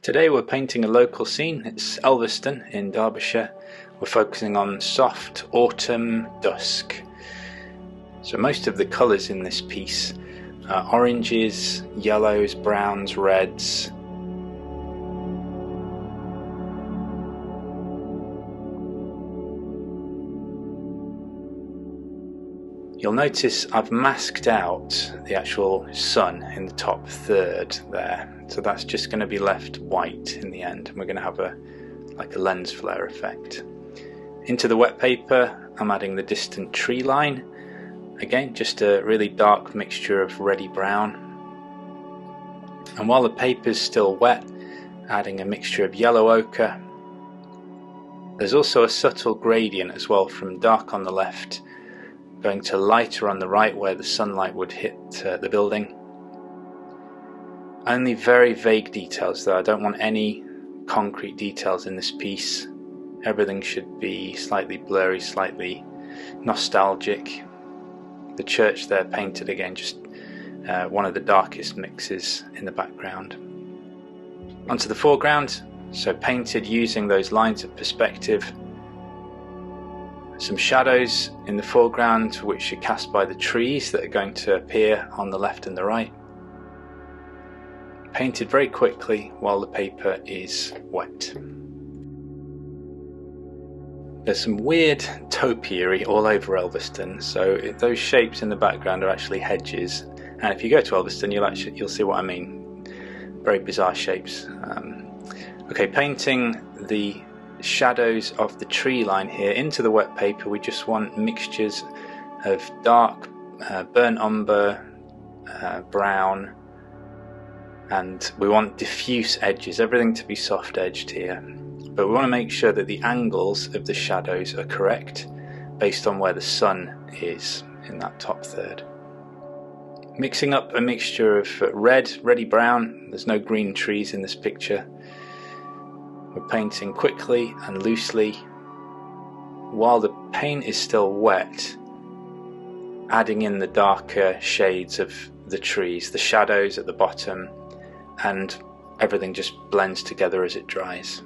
Today we're painting a local scene. It's Elvaston in Derbyshire. We're focusing on soft autumn dusk. So most of the colours in this piece are oranges, yellows, browns, reds. You'll notice I've masked out the actual sun in the top third there, so that's just going to be left white in the end, and we're going to have a lens flare effect. Into the wet paper I'm adding the distant tree line, again just a really dark mixture of reddy brown, and while the paper's still wet, adding a mixture of yellow ochre. There's also a subtle gradient as well, from dark on the left going to lighter on the right where the sunlight would hit the building. Only very vague details though, I don't want any concrete details in this piece. Everything should be slightly blurry, slightly nostalgic. The church there painted again, just one of the darkest mixes in the background. Onto the foreground, so painted using those lines of perspective. Some shadows in the foreground which are cast by the trees that are going to appear on the left and the right. Painted very quickly while the paper is wet. There's some weird topiary all over Elvaston, so those shapes in the background are actually hedges, and if you go to Elvaston you'll see what I mean. Very bizarre shapes. Okay, painting the shadows of the tree line here into the wet paper, we just want mixtures of dark burnt umber, brown, and we want diffuse edges, everything to be soft edged here, but we want to make sure that the angles of the shadows are correct based on where the sun is in that top third. Mixing up a mixture of reddy brown, there's no green trees in this picture. We're painting quickly and loosely while the paint is still wet, adding in the darker shades of the trees, the shadows at the bottom, and everything just blends together as it dries.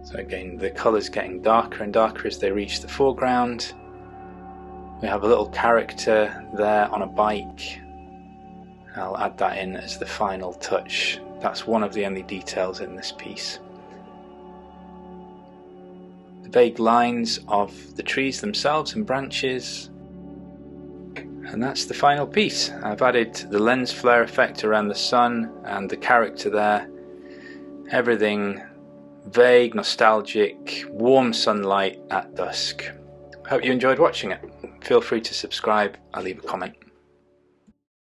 So again, the colours getting darker and darker as they reach the foreground. We have a little character there on a bike. I'll add that in as the final touch. That's one of the only details in this piece. The vague lines of the trees themselves and branches. And that's the final piece. I've added the lens flare effect around the sun and the character there. Everything vague, nostalgic, warm sunlight at dusk. Hope you enjoyed watching it. Feel free to subscribe, I'll leave a comment.